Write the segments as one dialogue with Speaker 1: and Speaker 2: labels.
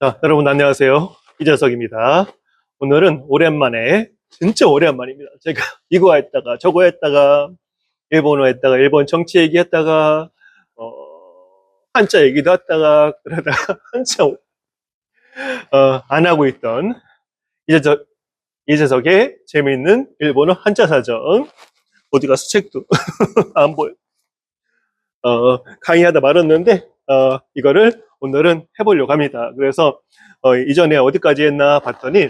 Speaker 1: 자, 여러분 안녕하세요. 이재석입니다. 오늘은 오랜만에, 진짜 오랜만입니다. 제가 이거 했다가 저거 했다가 일본어 했다가 일본 정치 얘기했다가 어, 한자 얘기도 했다가 그러다가 한참 안 하고 있던 이재석, 이재석의 재미있는 일본어 한자 사전. 어디 가서 책도 안 보여. 강의하다 말았는데 이거를 오늘은 해보려고 합니다. 그래서 이전에 어디까지 했나 봤더니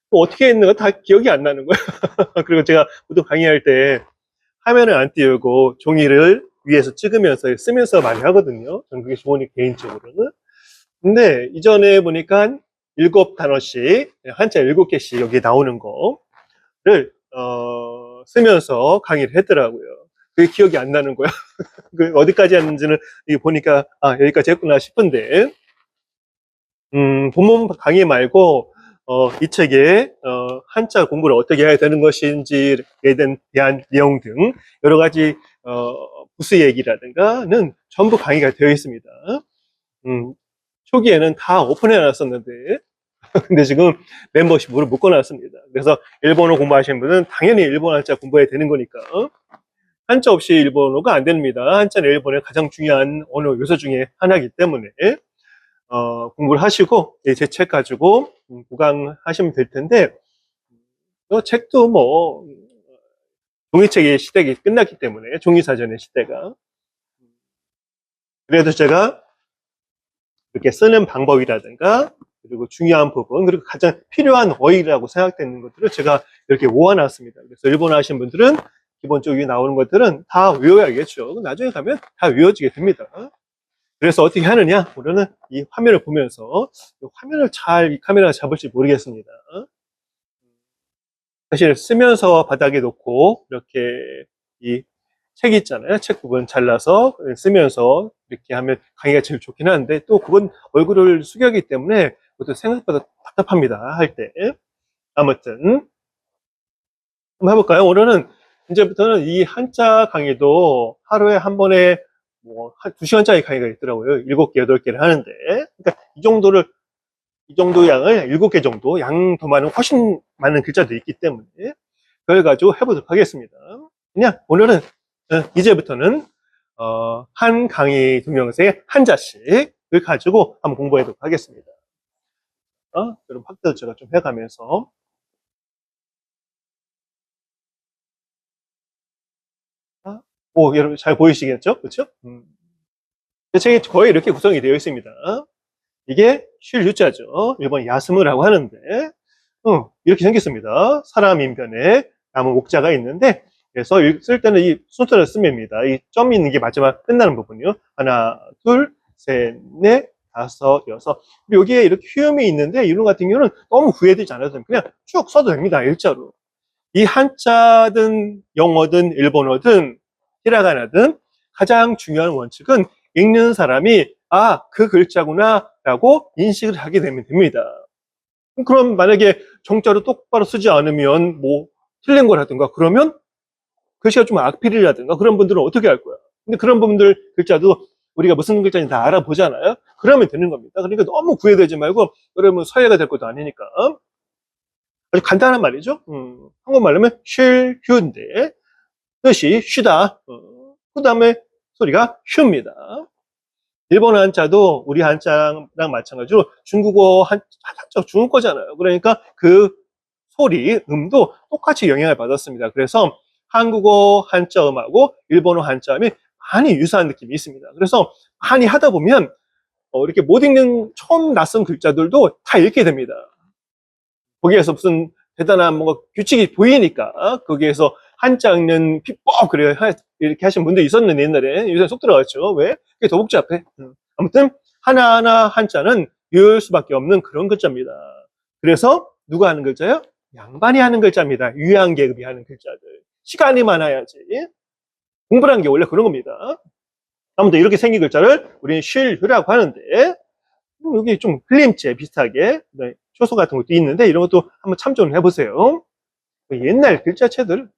Speaker 1: 뭐 어떻게 했는가 다 기억이 안 나는 거야. 그리고 제가 보통 강의할 때 화면을 안 띄우고 종이를 위에서 찍으면서 쓰면서 많이 하거든요. 저는 그게 좋으니 개인적으로는. 근데 이전에 보니까 7단어씩 한자 7개씩 여기 나오는 거를 쓰면서 강의를 했더라고요. 그게 기억이 안 나는 거야. 그 어디까지 했는지는 보니까 여기까지 했구나 싶은데 본문 강의 말고 이 책에 한자 공부를 어떻게 해야 되는 것인지에 대한 내용 등 여러 가지 부수 얘기라든가는 전부 강의가 되어 있습니다. 초기에는 다 오픈해 놨었는데 근데 지금 멤버십으로 묶어 놨습니다. 그래서 일본어 공부하시는 분은 당연히 일본어 한자 공부해야 되는 거니까 한자 없이 일본어가 안 됩니다. 한자는 일본의 가장 중요한 언어 요소 중에 하나이기 때문에 공부를 하시고 제 책 가지고 구강하시면 될 텐데 책도 뭐 종이책의 시대가 끝났기 때문에 종이사전의 시대가 그래도 제가 이렇게 쓰는 방법이라든가 그리고 중요한 부분 그리고 가장 필요한 어휘라고 생각되는 것들을 제가 이렇게 모아놨습니다. 그래서 일본어 하시는 분들은 기본적으로 나오는 것들은 다 외워야겠죠. 나중에 가면 다 외워지게 됩니다. 그래서 어떻게 하느냐? 우리는 이 화면을 보면서 화면을 잘 이 카메라가 잡을지 모르겠습니다. 사실 쓰면서 바닥에 놓고 이렇게 이 책 있잖아요. 책 부분 잘라서 쓰면서 이렇게 하면 강의가 제일 좋긴 한데 또 그건 얼굴을 숙여기 때문에 그것도 생각보다 답답합니다. 할 때. 아무튼 한번 해볼까요? 오늘은 이제부터는 이 한자 강의도 하루에 한 번에 뭐 한 2시간짜리 강의가 있더라고요. 7개, 8개를 하는데. 그러니까 이 정도 양을 7개 정도, 양 더 많은, 훨씬 많은 글자도 있기 때문에 그걸 가지고 해보도록 하겠습니다. 그냥 오늘은 이제부터는 한 강의 동영상에 한자씩을 가지고 한번 공부해보도록 하겠습니다. 여러분 확대도 제가 좀 해가면서 여러분 잘 보이시겠죠? 그렇죠? 책이 거의 이렇게 구성이 되어 있습니다. 이게 쉴 유자죠. 일본 야스무라고 하는데 이렇게 생겼습니다. 사람 인변에 나무 목자가 있는데 그래서 쓸 때는 이 순서를 쓰면입니다. 이 점 있는 게 마지막 끝나는 부분이요. 하나, 둘, 셋, 넷, 다섯, 여섯. 여기에 이렇게 휴음이 있는데 이런 같은 경우는 너무 후회되지 않아도 됩니다. 그냥 쭉 써도 됩니다. 일자로. 이 한자든 영어든 일본어든 히라가나든 가장 중요한 원칙은 읽는 사람이 그 글자구나 라고 인식을 하게 되면 됩니다. 그럼 만약에 정자로 똑바로 쓰지 않으면 뭐 틀린 거라든가 그러면 글씨가 좀 악필이라든가 그런 분들은 어떻게 할 거야? 근데 그런 분들 글자도 우리가 무슨 글자인지 다 알아보잖아요. 그러면 되는 겁니다. 그러니까 너무 구애되지 말고 여러분 서예가 될 것도 아니니까 아주 간단한 말이죠. 한국말로 하면 쉴, 휴인데 뜻이 쉬다. 그 다음에 소리가 휴입니다. 일본어 한자도 우리 한자랑 마찬가지로 중국어 한자 중국어잖아요. 그러니까 그 소리, 음도 똑같이 영향을 받았습니다. 그래서 한국어 한자음하고 일본어 한자음이 많이 유사한 느낌이 있습니다. 그래서 많이 하다 보면 이렇게 못 읽는 처음 낯선 글자들도 다 읽게 됩니다. 거기에서 무슨 대단한 뭔가 규칙이 보이니까 거기에서 한자 읽는 비법 그래요 이렇게 하신 분도 있었는데 옛날에 요새 쏙 들어갔죠. 왜? 그게 더 복잡해. 아무튼 하나하나 한자는 외울 수밖에 없는 그런 글자입니다. 그래서 누가 하는 글자요? 양반이 하는 글자입니다. 유양계급이 하는 글자들. 시간이 많아야지. 공부라는 게 원래 그런 겁니다. 아무튼 이렇게 생긴 글자를 우리는 쉴휴라고 하는데 여기 좀 필름체 비슷하게 초소 같은 것도 있는데 이런 것도 한번 참조를 해보세요. 옛날 글자체들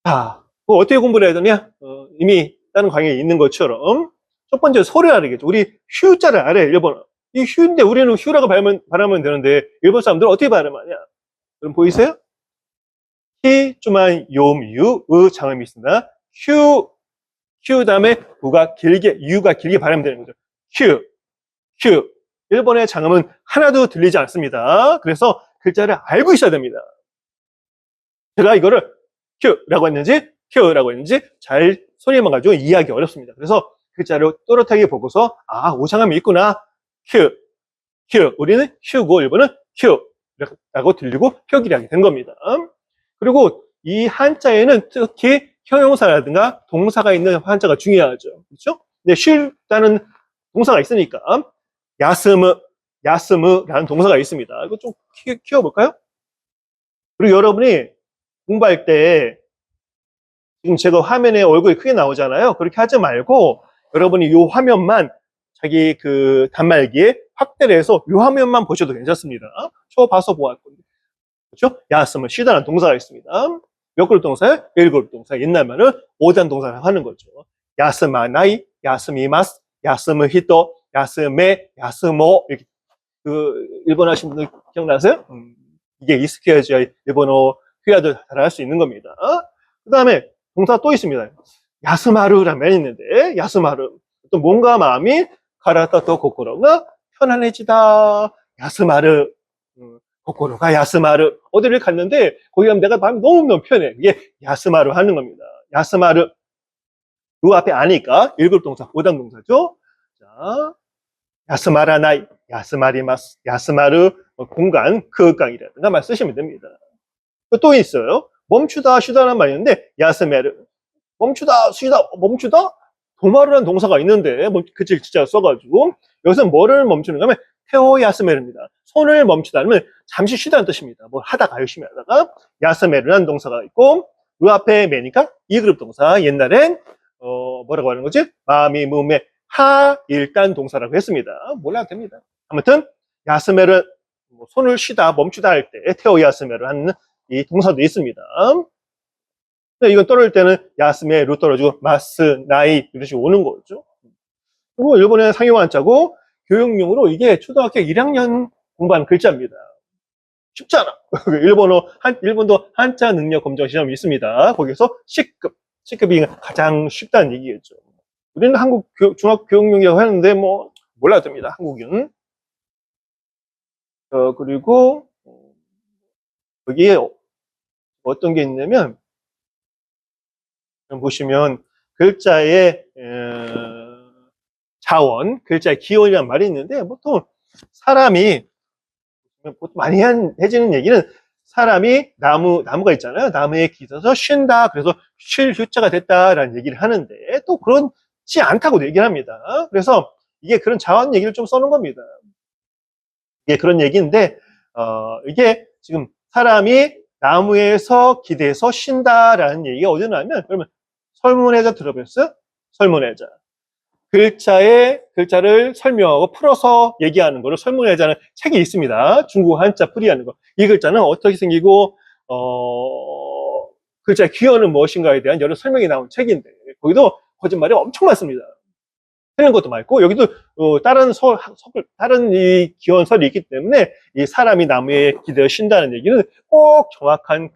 Speaker 1: 자, 어떻게 공부를 해야 되냐? 이미 다른 강의에 있는 것처럼 첫 번째 소리를 알아야겠죠. 우리 휴자를 알아요, 일본어. 이 휴인데 우리는 휴라고 발음하면 되는데 일본 사람들은 어떻게 발음하냐? 그럼 보이세요? 히, 주만, 욤, 유, 으 장음이 있습니다. 휴 다음에 부가 길게, 유가 길게 발음되는 거죠. 휴. 일본의 장음은 하나도 들리지 않습니다. 그래서 글자를 알고 있어야 됩니다. 제가 이거를 휴라고 했는지 잘 소리만 가지고 이해하기 어렵습니다. 그래서 글자를 또렷하게 보고서 오장음이 있구나. 휴. 우리는 휴고 일본은 휴라고 들리고 표기하게 된 겁니다. 그리고 이 한자에는 특히 형용사라든가 동사가 있는 한자가 중요하죠. 그렇죠? 근데 쉴다는 동사가 있으니까 야스무라는 동사가 있습니다. 이거 좀 키워볼까요? 그리고 여러분이 공부할 때 지금 제가 화면에 얼굴이 크게 나오잖아요. 그렇게 하지 말고 여러분이 이 화면만 자기 그 단말기에 확대를 해서 이 화면만 보셔도 괜찮습니다. 저 봐서 보았 건데. 그렇죠? 야스무 쉬다는 동사가 있습니다. 몇 그룹 동사요? 1그룹 동사. 옛날 말은 5단 동사를 하는 거죠. 야스마나이, 야스미마스, 야스무히토, 야스메, 야스모. 이렇게 그 일본어 하신 분들 기억나세요? 이게 익숙해져야 일본어 회화도 잘할 수 있는 겁니다. 그 다음에 동사가 또 있습니다. 야스마루라는 말이 있는데, 야스마루. 또 뭔가 마음이 가라타 또 고코로가 편안해지다. 야스마루. 고코로가 야스마루. 어디를 갔는데, 거기 가면 내가 마음이 너무너무 편해. 이게 야스마루 하는 겁니다. 야스마루. 요 앞에 아니까 1그룹 동사, 5단 동사죠. 자, 야스마라나이, 야스마리마스, 야스마루, 공간, 크강이라든가 말 쓰시면 됩니다. 또 있어요. 멈추다, 쉬다라는 말이 있는데, 야스메르. 멈추다, 쉬다, 멈추다? 도마르라는 동사가 있는데, 그치, 진짜 써가지고, 여기서 뭐를 멈추는가 하면, 테오 야스메르입니다. 손을 멈추다는 잠시 쉬다는 뜻입니다. 뭐 하다가, 열심히 하다가, 야스메르라는 동사가 있고, 그 앞에 메니까 2그룹 동사, 옛날엔, 뭐라고 하는 거지? 마미, 무메, 일단 동사라고 했습니다. 몰라도 됩니다. 아무튼, 야스메르, 손을 쉬다, 멈추다 할 때, 테오 야스메르 하는 이 동사도 있습니다. 이건 떨어질 때는 야스메루 떨어지고 마스, 나이 이런 식으로 오는 거죠. 그리고 일본의 상용어 한자고 교육용으로 이게 초등학교 1학년 공부하는 글자입니다. 쉽잖아. 일본도 한자 능력 검정 시험이 있습니다. 거기서 C급이 가장 쉽다는 얘기겠죠. 우리는 한국 중학교 교육용이라고 하는데 뭐 몰라도 됩니다. 한국은. 그리고 여기에 어떤 게 있냐면 보시면 글자의 자원, 글자의 기원이란 말이 있는데 보통 사람이 보통 많이 해지는 얘기는 사람이 나무가 있잖아요. 나무에 기서서 쉰다. 그래서 쉴 휴자가 됐다라는 얘기를 하는데 또 그렇지 않다고 얘기를 합니다. 그래서 이게 그런 자원 얘기를 좀 써놓은 겁니다. 이게 그런 얘기인데 이게 지금 사람이 나무에서 기대서 쉰다라는 얘기가 어디 나오면 그러면 설문해자 들어보셨어요? 설문해자. 글자를 설명하고 풀어서 얘기하는 거를 설문해자는 책이 있습니다. 중국어 한자 풀이하는 거. 이 글자는 어떻게 생기고, 글자의 기원은 무엇인가에 대한 여러 설명이 나온 책인데, 거기도 거짓말이 엄청 많습니다. 틀린 것도 많고, 여기도, 다른 이 기원설이 있기 때문에, 이 사람이 나무에 기대어 쉰다는 얘기는 꼭 정확한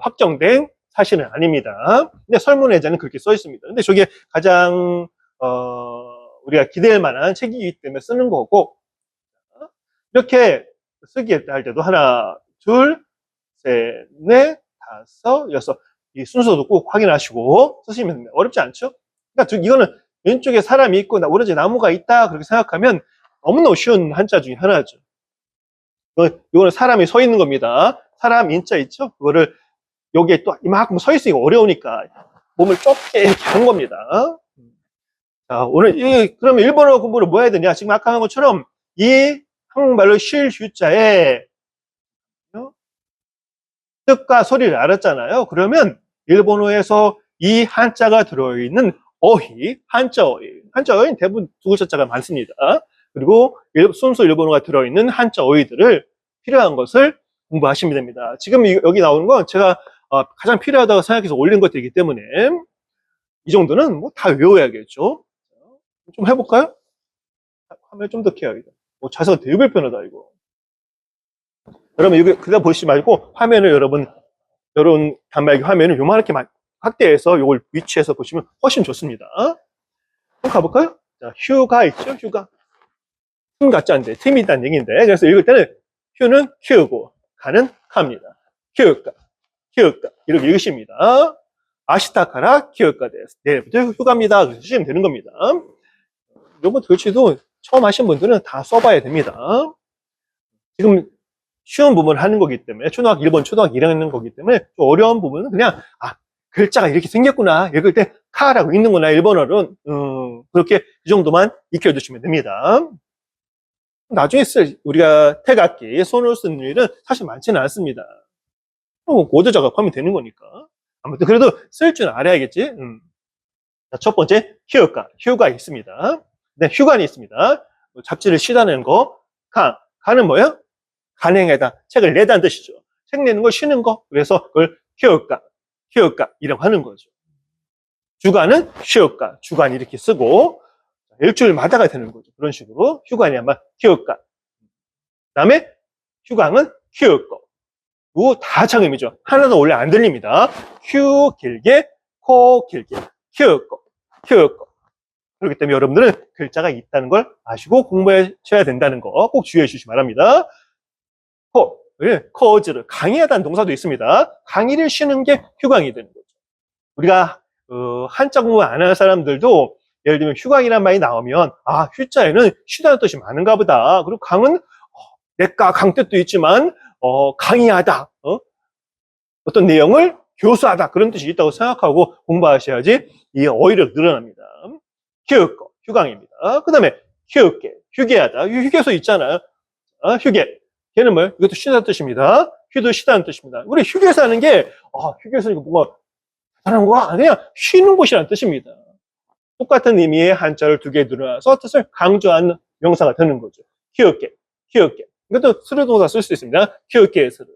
Speaker 1: 확정된 사실은 아닙니다. 근데 설문해자는 그렇게 써 있습니다. 근데 저게 가장 우리가 기대할 만한 책이기 때문에 쓰는 거고 이렇게 쓰기 할 때도 하나, 둘, 셋, 넷, 다섯, 여섯 이 순서도 꼭 확인하시고 쓰시면 됩니다. 어렵지 않죠? 그러니까 이거는 왼쪽에 사람이 있고 오른쪽에 나무가 있다 그렇게 생각하면 너무너무 쉬운 한자 중에 하나죠. 이거는 사람이 서 있는 겁니다. 사람 인자 있죠? 그거를 여기에 또 이만큼 서 있으니까 어려우니까 몸을 좁게 이렇게 한 겁니다. 자, 오늘 그러면 일본어 공부를 뭐 해야 되냐? 지금 아까 한 것처럼 이 한국말로 쉴 휴자에 뜻과 소리를 알았잖아요. 그러면 일본어에서 이 한자가 들어있는 어휘, 한자 어휘는 대부분 두 글자가 많습니다. 그리고 순수 일본어가 들어있는 한자 어휘들을 필요한 것을 공부하시면 됩니다. 지금 여기 나오는 건 제가 가장 필요하다고 생각해서 올린 것들이기 때문에 이 정도는 뭐 다 외워야겠죠. 좀 해볼까요? 화면 좀 더 켜야겠다. 자세가 되게 불편하다, 이거. 여러분, 이거 그냥 보시지 말고, 화면을 여러분 단말기 화면을 요만하게 확대해서 요걸 위치해서 보시면 훨씬 좋습니다. 한번 가볼까요? 자, 휴가 있죠? 휴가. 틈 같지 않은데, 틈이 있다는 얘기인데. 그래서 읽을 때는 휴는 키우고, 가는 갑니다. 키울까, 키울까. 이렇게 읽으십니다. 아시타카라 키울까 데스. 내일부터 휴가입니다. 그래서 쓰시면 되는 겁니다. 요번 글씨도 처음 하신 분들은 다 써봐야 됩니다. 지금 쉬운 부분을 하는 거기 때문에, 초등학교 1번, 초등학교 1학년 거기 때문에, 좀 어려운 부분은 그냥, 글자가 이렇게 생겼구나. 읽을 때 카라고 읽는구나. 일본어는. 그렇게 이 정도만 익혀두시면 됩니다. 나중에 우리가 태각기, 손을 쓰는 일은 사실 많지는 않습니다. 고드 작업하면 되는 거니까. 아무튼 그래도 쓸 줄 알아야겠지. 자, 첫 번째, 휴가 있습니다. 네, 휴관이 있습니다. 잡지를 쉬다는 거. 가는 뭐예요? 간행하다. 책을 내다는 뜻이죠. 책 내는 걸 쉬는 거. 그래서 그걸 휴가 이라고 하는 거죠. 주간은 휴가, 주간 이렇게 쓰고 일주일마다가 되는 거죠. 그런 식으로 휴관이 아마 휴가. 그다음에 휴강은 휴거. 다창음이죠. 하나도 원래 안 들립니다. 휴 길게, 코 길게, 휴거. 그렇기 때문에 여러분들은 글자가 있다는 걸 아시고 공부하셔야 된다는 거 꼭 주의해 주시기 바랍니다. 코즈를 강의하다는 동사도 있습니다. 강의를 쉬는 게 휴강이 되는 거죠. 우리가 한자 공부 안 하는 사람들도 예를 들면 휴강이라는 말이 나오면 휴자에는 쉬다는 뜻이 많은가 보다. 그리고 강은 내과 강 뜻도 있지만 강의하다, 어떤 내용을 교수하다 그런 뜻이 있다고 생각하고 공부하셔야지 이 어휘력 늘어납니다. 휴강입니다. 그 다음에 휴게하다. 휴게소 있잖아요. 휴게. 걔는 뭐예요? 이것도 쉬다는 뜻입니다. 휴도 쉬다는 뜻입니다. 우리 휴게소 하는 게, 휴게소 이거 뭐가 대단한 거 아니야? 쉬는 곳이라는 뜻입니다. 똑같은 의미의 한자를 두 개 늘어나서 뜻을 강조하는 명사가 되는 거죠. 휴게. 이것도 스르동사 쓸 수 있습니다. 휴게 스르.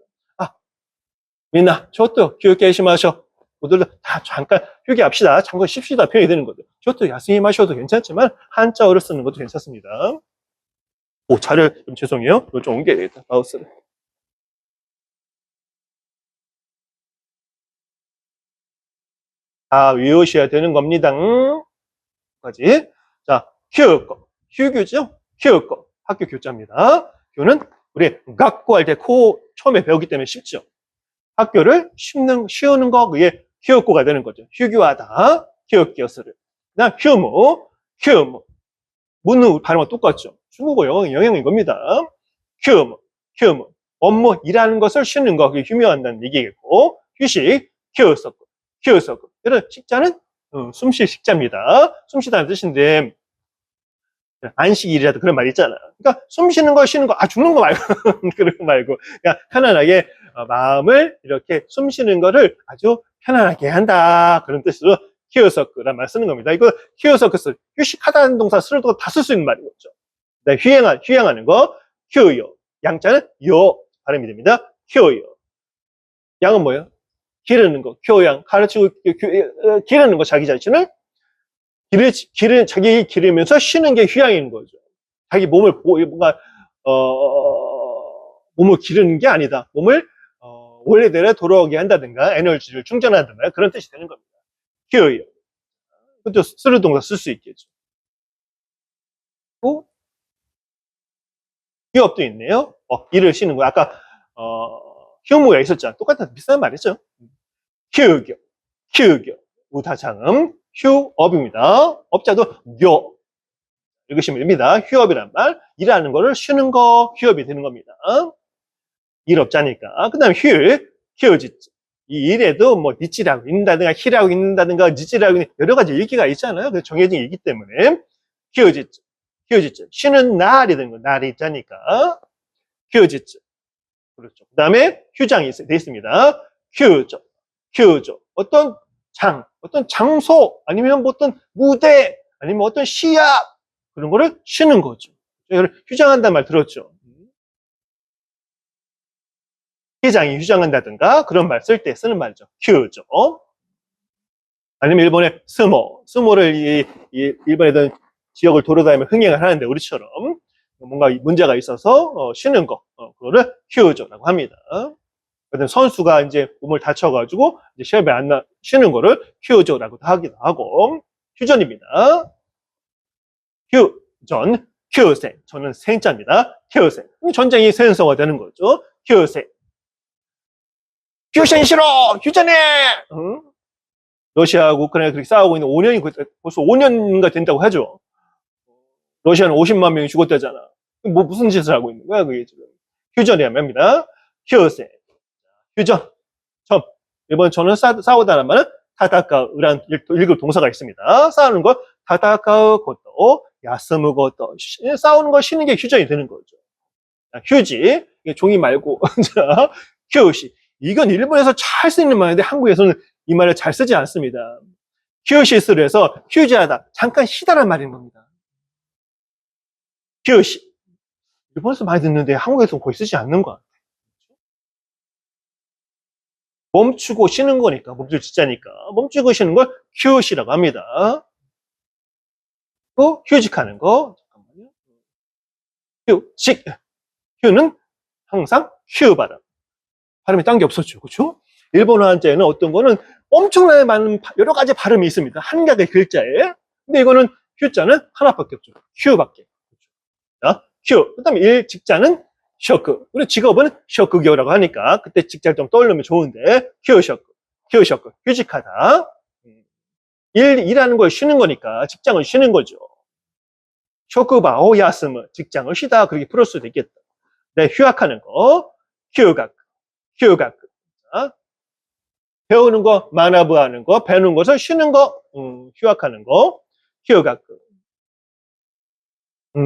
Speaker 1: 민나, 저도 휴게 시마셔. 모두들 다 잠깐 휴게합시다. 잠깐 쉽시다 표현이 되는 거죠. 저도 야스히 마셔도 괜찮지만 한자어를 쓰는 것도 괜찮습니다. 자료 좀 죄송해요. 이거 좀 옮겨야 되겠다. 마우스를. 외우셔야 되는 겁니다. 까지. 자, 휴교죠? 학교 교자입니다. 교는 우리学校할 때 처음에 배우기 때문에 쉽죠. 학교를 쉬우는 거, 그게 휴교가 되는 거죠. 휴교하다, 휴교스를. 그다음 휴무. 문은 발음과 똑같죠. 중국어 영향이 이겁니다. 휴무. 업무, 일하는 것을 쉬는 거, 그게 휴무한다는 얘기겠고, 휴식, 휴석. 이런 식자는 숨쉴 식자입니다. 숨쉬다는 뜻인데, 안식일이라도 그런 말 있잖아요. 그러니까 숨 쉬는 거, 쉬는 거, 죽는 거 말고, 그런 거 말고, 그냥 편안하게 마음을 이렇게 숨 쉬는 거를 아주 편안하게 한다. 그런 뜻으로 휴석이라는 말 쓰는 겁니다. 이거 휴석, 휴식하다는 동사 쓰도 다 쓸 수 있는 말이겠죠. 네, 휴양하는 거, 휴요. 양자는 요 발음이 됩니다. 휴요. 양은 뭐예요? 기르는 거, 교양, 가르치고 기르는 거, 자기 자신을 자기 기르면서 쉬는 게 휴양인 거죠. 자기 몸을 뭔가 몸을 기르는 게 아니다. 몸을 원래대로 돌아오게 한다든가 에너지를 충전한다든가 그런 뜻이 되는 겁니다. 휴요. 그것도 쓰는 동사 쓸 수 있겠죠. 또 휴업도 있네요. 일을 쉬는 거. 아까 휴무가 있었잖아. 똑같은 비슷한 말이죠. 휴교. 우다장음 휴업입니다. 업자도 묘 읽으시면 됩니다. 휴업이란 말, 일하는 거를 쉬는 거 휴업이 되는 겁니다. 일업자니까. 그 다음에 휴지죠. 이 일에도 뭐 니찌라고 있는다든가 히라고 있는다든가 니찌라고 있는 여러 가지 읽기가 있잖아요. 그래서 정해진 읽기 때문에 휴지죠. 쉬는 날이 되는 거, 날이 있자니까 휴지죠. 그렇죠. 그 다음에 휴장이 되어 있습니다. 휴조. 어떤 장소, 아니면 뭐 어떤 무대, 아니면 어떤 시합, 그런 거를 쉬는 거죠. 휴장한다는 말 들었죠? 회장이 휴장한다든가 그런 말 쓸 때 쓰는 말이죠. 휴죠. 아니면 일본의 스모를 일본 애들 지역을 돌아다니며 흥행을 하는데 우리처럼 뭔가 문제가 있어서 쉬는 거, 그거를 휴저라고 합니다. 그다음 선수가 이제 몸을 다쳐가지고 이제 시합에 쉬는 거를 휴저라고 하기도 하고 휴전입니다. 휴전, 휴생. 저는 생자입니다. 휴생. 전쟁이 생성화 되는 거죠. 휴생. 휴전 싫어! 휴전해! 응? 러시아하고 우크라이나 그렇게 싸우고 있는 5년이 벌써 5년인가 된다고 하죠. 러시아는 50만 명이 죽었다잖아. 뭐 무슨 짓을 하고 있는 거야, 그게 지금. 휴전이야, 뭡니다. 휴생. 휴전. 전. 이번 저는 싸우다는 말은 타다카우란 읽을 동사가 있습니다. 싸우는 거, 타다카우 것도, 야스무 것도. 싸우는 거 쉬는 게 휴전이 되는 거죠. 휴지. 종이 말고. 자, 휴시. 이건 일본에서 잘 쓰는 말인데 한국에서는 이 말을 잘 쓰지 않습니다. 휴시스를 해서 휴지하다. 잠깐 쉬다란 말인 겁니다. 휴시. 일본에서 많이 듣는데 한국에서는 거의 쓰지 않는 것 같아요. 멈추고 쉬는 거니까, 멈출 진짜니까. 멈추고 쉬는 걸 휴시라고 합니다. 또 휴직하는 거. 잠깐만요. 휴직. 휴는 항상 휴 발음이 딴 게 없었죠. 그렇죠? 일본어 한자에는 어떤 거는 엄청나게 많은 여러 가지 발음이 있습니다. 한 가지 글자에. 근데 이거는 휴자는 하나밖에 없죠. 휴밖에. 자, 휴. 그다음에 직자는 셔크. 우리 직업은 셔크교라고 하니까 그때 직자를 좀 떠올리면 좋은데 휴셔크. 휴셔크. 휴직하다. 일하는 걸 쉬는 거니까 직장을 쉬는 거죠. 쇼크바오 야스무. 직장을 쉬다. 그렇게 풀을 수도 있겠다. 네, 휴학하는 거. 휴각. 휴각. 배우는 거, 만화부 하는 거, 배우는 것을 쉬는 거, 휴학하는 거, 휴학.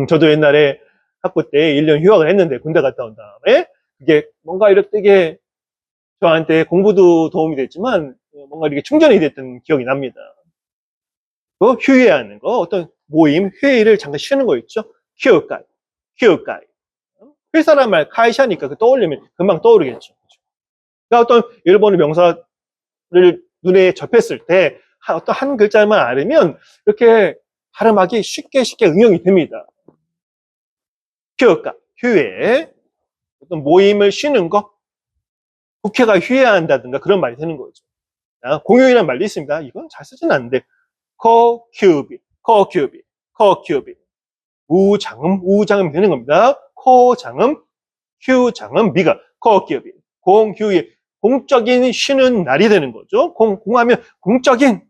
Speaker 1: 저도 옛날에 학부 때 1년 휴학을 했는데 군대 갔다 온 다음에 그게 뭔가 이렇게 저한테 공부도 도움이 됐지만 뭔가 이렇게 충전이 됐던 기억이 납니다. 그 휴회하는 거, 어떤 모임, 회의를 잠깐 쉬는 거 있죠? 휴가이, 휴가이. 회사란 말 카이샤니까 그 떠올리면 금방 떠오르겠죠. 그러니까 어떤 일본어 명사를 눈에 접했을 때 어떤 한 글자만 알으면 이렇게 발음하기 쉽게 응용이 됩니다. 휴가, 휴회. 어떤 모임을 쉬는 거, 국회가 휴회한다든가 그런 말이 되는 거죠. 공휴일이라는 말도 있습니다. 이건 잘 쓰진 않는데 코큐비, 코큐비, 코큐비. 우장음 되는 겁니다. 코장음, 휴장음, 미가 코큐비. 공휴일, 공적인 쉬는 날이 되는 거죠. 공하면 공적인,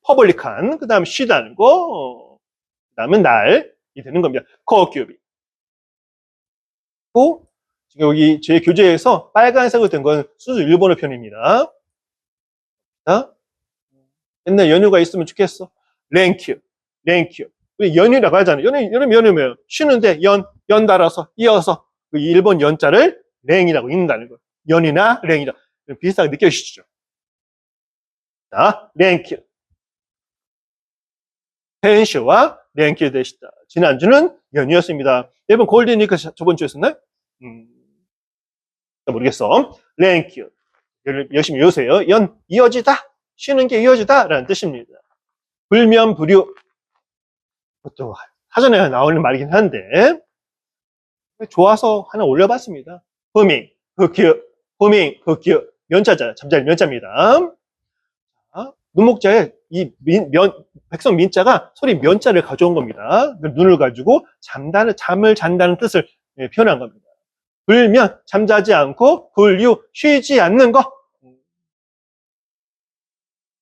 Speaker 1: 퍼블릭한, 그 다음 쉬다는 거, 그 다음은 날이 되는 겁니다. 코큐비. 또, 지금 여기 제 교재에서 빨간색으로 된 건 순수 일본어 표현입니다. 자, 옛날 연휴가 있으면 좋겠어. 랭큐, 랭큐. 우리 연휴라고 하잖아요. 연휴면 쉬는데 연 달아서 이어서 그 일본 연자를 랭이라고 읽는다는 거예요. 연이나 랭이다. 비슷하게 느껴지시죠? 자, 랭큐. 펜쇼와 랭큐 되시다. 지난주는 연휴였습니다. 일본 골든위크 저번 주였었나요? 모르겠어. 랭큐. 열심히 외우세요. 이어지다. 쉬는 게 이어지다. 라는 뜻입니다. 불면, 불유. 그것도 사전에 나오는 말이긴 한데, 좋아서 하나 올려봤습니다. 후밍, 흑큐, 후밍, 흑큐. 면자자, 잠자리 면자입니다. 눈목자에 백성 민자가 소리 면자를 가져온 겁니다. 눈을 가지고 잠을 잔다는 뜻을 표현한 겁니다. 불면, 잠자지 않고, 불유, 쉬지 않는 거.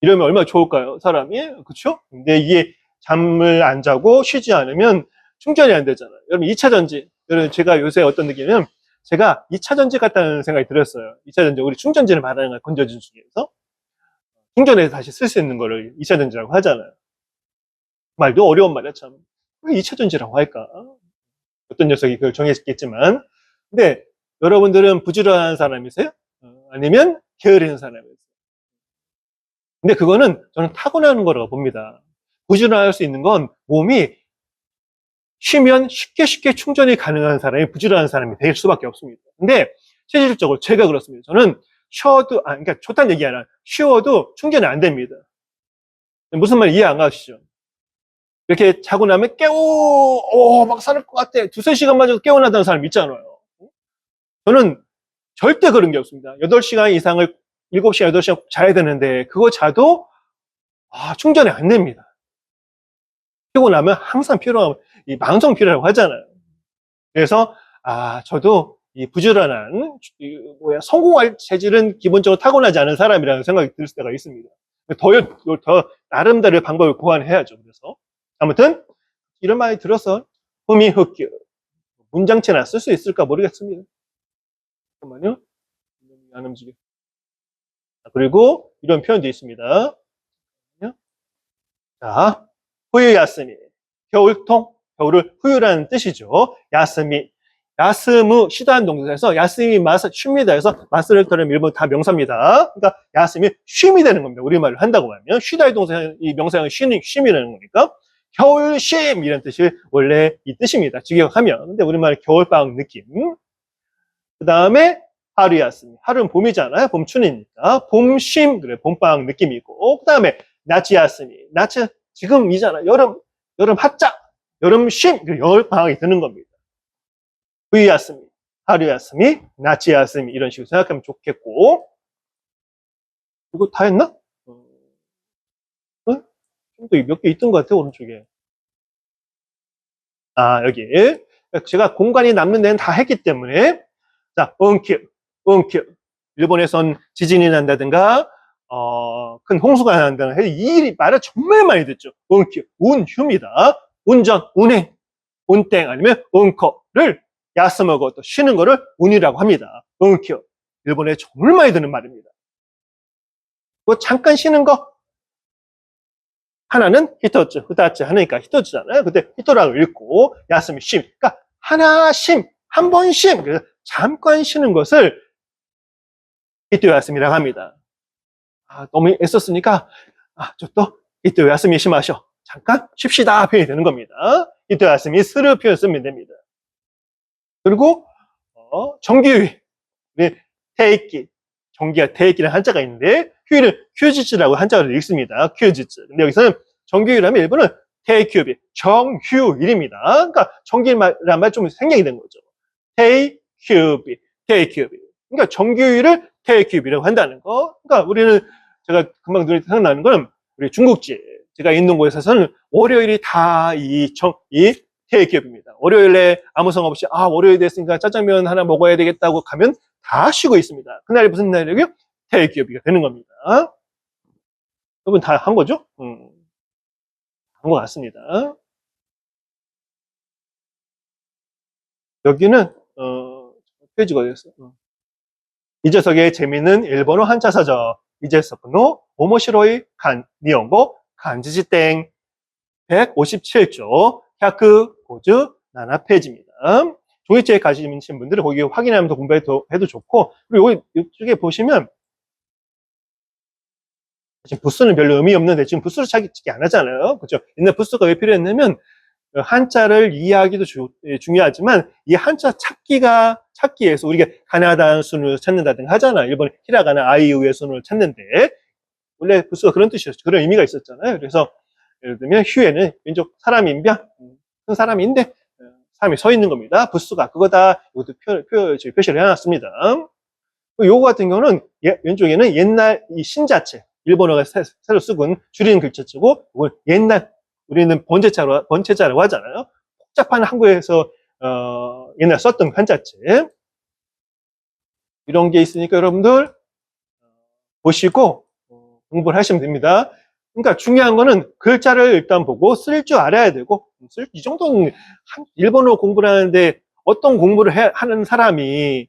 Speaker 1: 이러면 얼마나 좋을까요, 사람이? 그쵸? 근데 이게 잠을 안 자고 쉬지 않으면 충전이 안 되잖아요. 여러분, 2차전지. 여러분, 제가 요새 어떤 느낌이냐면, 제가 2차전지 같다는 생각이 들었어요. 2차전지, 우리 충전지를 말하는 걸 건져준 중에서. 충전해서 다시 쓸 수 있는 거를 2차전지라고 하잖아요. 말도 어려운 말이야, 참. 왜 2차전지라고 할까? 어떤 녀석이 그걸 정했겠지만. 근데 여러분들은 부지런한 사람이세요? 아니면 게으른 사람이세요? 근데 그거는 저는 타고나는 거라고 봅니다. 부지런할 수 있는 건 몸이 쉬면 쉽게 충전이 가능한 사람이 부지런한 사람이 될 수밖에 없습니다. 근데 실질적으로 제가 그렇습니다. 저는 그러니까 좋다는 얘기 아니라 쉬어도 충전이 안 됩니다. 무슨 말 이해 안 가시죠? 이렇게 자고 나면 막 살 것 같아. 두세 시간만 자도 깨어나다는 사람 있잖아요. 저는 절대 그런 게 없습니다. 8시간 이상을, 7시간, 8시간 자야 되는데, 그거 자도, 충전이 안 됩니다. 피곤하면 항상 피로하고, 이 만성 피로라고 하잖아요. 그래서, 저도 이 부지런한, 성공할 체질은 기본적으로 타고나지 않은 사람이라는 생각이 들 때가 있습니다. 더 나름대로의 방법을 고안해야죠. 그래서. 아무튼, 이런 말이 들어서, 후미흡기, 문장체나 쓸 수 있을까 모르겠습니다. 잠깐만요. 안 움직여. 그리고 이런 표현도 있습니다. 자, 후유야스미. 겨울통, 겨울을 후유라는 뜻이죠. 야스미. 야스무, 쉬다는 동사에서 야스미 마스, 쉽니다 해서 마스를 더하면 일본 다 명사입니다. 그러니까 야스미 쉼이 되는 겁니다. 우리말로 한다고 하면. 쉬다의 동사, 이 명사는 쉼이라는 거니까. 겨울 쉼, 이런 뜻이 원래 이 뜻입니다. 직역하면. 근데 우리말 겨울방학 느낌. 그 다음에 하루야스미. 하루는 봄이잖아요. 봄춘이니까. 봄쉼, 그래, 봄방학 느낌이고. 그 다음에 나치야스미. 나치, 지금이잖아. 여름 핫짝. 여름 쉼. 여름 방학이 드는 겁니다. 후이야스미, 하루야스미, 나치야스미. 이런 식으로 생각하면 좋겠고. 이거 다 했나? 좀 더 몇 개 있던 것 같아요. 오른쪽에. 여기. 제가 공간이 남는 데는 다 했기 때문에. 자, 은큐. 일본에선 지진이 난다든가, 큰 홍수가 난다든가, 이 말을 정말 많이 듣죠. 은큐, 운휴입니다. 운전, 운행, 운땡, 아니면 은커를 야스먹어 또 쉬는 거를 운이라고 합니다. 은큐. 일본에 정말 많이 듣는 말입니다. 뭐 잠깐 쉬는 거. 하나는 히토츠, 후다츠 하니까 히토츠잖아요. 근데 히토라고 읽고, 야스미 쉼. 그러니까 하나 쉼, 한 번 쉼. 그래서 잠깐 쉬는 것을 히토야스미라고 합니다. 너무 애썼으니까, 저또 히토야스미 심하셔. 잠깐 쉽시다 표현이 되는 겁니다. 히토야스미 스르 표현 쓰면 됩니다. 그리고 정규휴일, 테이키, 정기가 테이키라는 한자가 있는데 휴일은 큐지츠라고 한자로 읽습니다. 큐지츠. 근데 여기서는 정규휴일 하면 일본은 테이큐비, 정휴일입니다. 그러니까 정기라는 말 좀 생략이 된 거죠. 테이큐비. 그러니까 정규휴일을 테이큐비라고 한다는 거. 그러니까 우리는 제가 금방 눈에 생각나는 건 우리 중국집, 제가 있는 곳에서는 월요일이 다 이 테이큐비입니다. 월요일에 아무 상관 없이 월요일 됐으니까 짜장면 하나 먹어야 되겠다고 가면 다 쉬고 있습니다. 그날이 무슨 날이고요? 테이큐비가 되는 겁니다. 여러분 다 한 거죠? 한 것 같습니다. 여기는 페이지가 어디였어? 이재석의 재미있는 일본어 한자 사전. 이재석의 오모시로이 니혼고 간지지 땡 157조 157 페이지입니다. 종이책 가지신 분들은 거기 확인하면서 공부해도 좋고, 그리고 이쪽에 보시면 지금 부스는 별로 의미 없는데 지금 부스를 찾기 안 하잖아요. 그렇죠? 옛날 부스가 왜 필요했냐면 한자를 이해하기도 중요하지만 이 한자 찾기에서 우리가 가나다 순을 찾는다든가 하잖아요. 일본 히라가나 아이우의 순을 찾는데 원래 부스가 그런 뜻이었죠. 그런 의미가 있었잖아요. 그래서 예를 들면 휴에는 왼쪽 사람인변 큰 사람인데 사람이 서 있는 겁니다. 부스가 그거다. 이것도 표시를 해놨습니다. 요거 같은 경우는 왼쪽에는 옛날 이 신자체, 일본어가 새로 쓰고 줄이는 글자체고, 이걸 옛날 우리는 번체자라고 하잖아요. 복잡한 한국에서 옛날 썼던 한자체. 이런 게 있으니까 여러분들 보시고 공부를 하시면 됩니다. 그러니까 중요한 거는 글자를 일단 보고 쓸 줄 알아야 되고, 이 정도는 일본어 공부를 하는데 어떤 공부를 하는 사람이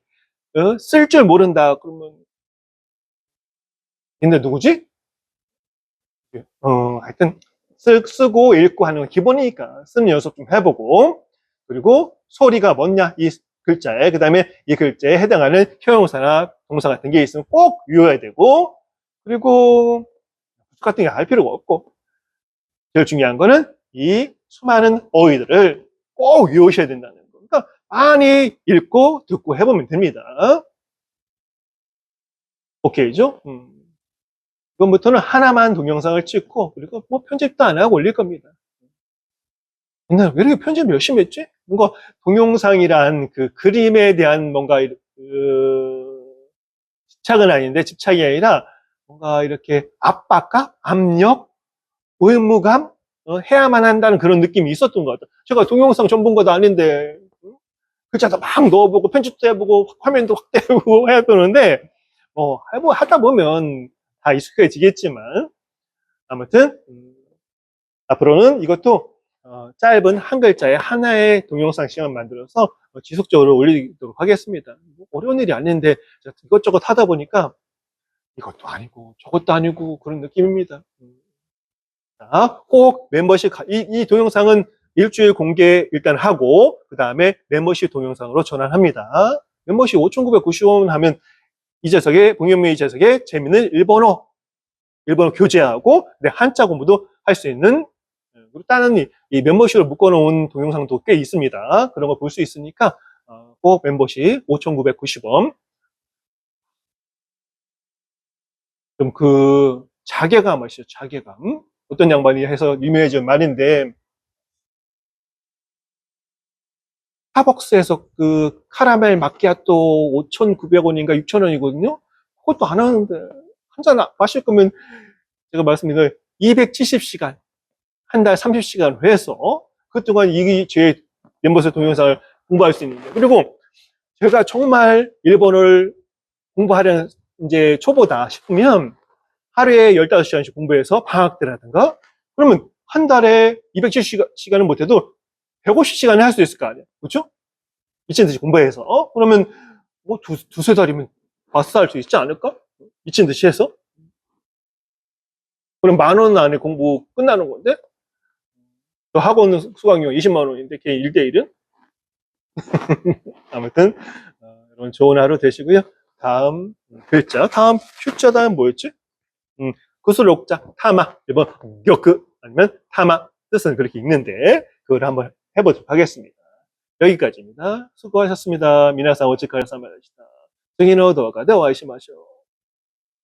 Speaker 1: 쓸 줄 모른다 그러면 근데 누구지? 하여튼 쓰고 읽고 하는 건 기본이니까 쓰는 연습 좀 해보고, 그리고 소리가 뭐냐 이 글자에, 그 다음에 이 글자에 해당하는 형용사나 동사 같은 게 있으면 꼭 외워야 되고, 그리고 같은 게 알 필요가 없고, 제일 중요한 거는 이 수많은 어휘들을 꼭 외우셔야 된다는 거. 그러니까 많이 읽고 듣고 해보면 됩니다. 오케이죠? 이번부터는 하나만 동영상을 찍고, 그리고 뭐 편집도 안 하고 올릴 겁니다. 옛날에 왜 이렇게 편집을 열심히 했지? 뭔가 동영상이란 그 그림에 대한 뭔가 집착은 아닌데, 집착이 아니라 뭔가 이렇게 압박감, 압력, 의무감, 해야만 한다는 그런 느낌이 있었던 것 같아요. 제가 동영상 전문가도 아닌데 글자도 막 넣어보고 편집도 해보고 화면도 확대하고 해야 되는데 하다 보면 다 익숙해지겠지만 아무튼 앞으로는 이것도 짧은 한 글자의 하나의 동영상 시간 만들어서 지속적으로 올리도록 하겠습니다. 뭐 어려운 일이 아닌데 이것저것 하다 보니까 이것도 아니고 저것도 아니고 그런 느낌입니다. 자, 꼭 멤버십, 이 동영상은 일주일 공개 일단 하고, 그 다음에 멤버십 동영상으로 전환합니다. 멤버십 5,990원 하면 이재석의, 봉현미 이재석의 재밌는 일본어 교재하고, 한자 공부도 할 수 있는, 그리고 다른 이 멤버십을 묶어놓은 동영상도 꽤 있습니다. 그런 거 볼 수 있으니까, 꼭 멤버십 5,990원. 좀 자괴감 아시죠? 자괴감. 어떤 양반이 해서 유명해진 말인데, 스타벅스에서 그 카라멜 마키아토 5,900원인가 6,000원이거든요. 그것도 안 하는데 한 잔 마실 거면 제가 말씀드린 270시간, 한 달 30시간 해서 그동안 제 멤버십 동영상을 공부할 수 있는데, 그리고 제가 정말 일본어를 공부하려는 이제 초보다 싶으면 하루에 15시간씩 공부해서 방학 때라든가 그러면 한 달에 270시간은 못해도 150시간을 할 수 있을 거 아니에요. 그렇죠? 미친 듯이 공부해서 그러면 뭐 두세 달이면 마스터할 수 있지 않을까? 미친 듯이 해서 그럼 10,000원 안에 공부 끝나는 건데 저 학원 수강료 20만 원인데 걔 1대1은 아무튼 여러분 좋은 하루 되시고요. 다음 글자, 다음 퓨자 다음 뭐였지? 구슬 옥자 타마 1번 격그 아니면 타마 뜻은 그렇게 읽는데 그걸 한번 해보도록 하겠습니다. 여기까지입니다. 수고하셨습니다. 미나상 오츠카레사마데시타. 次の動画でお会いしましょう。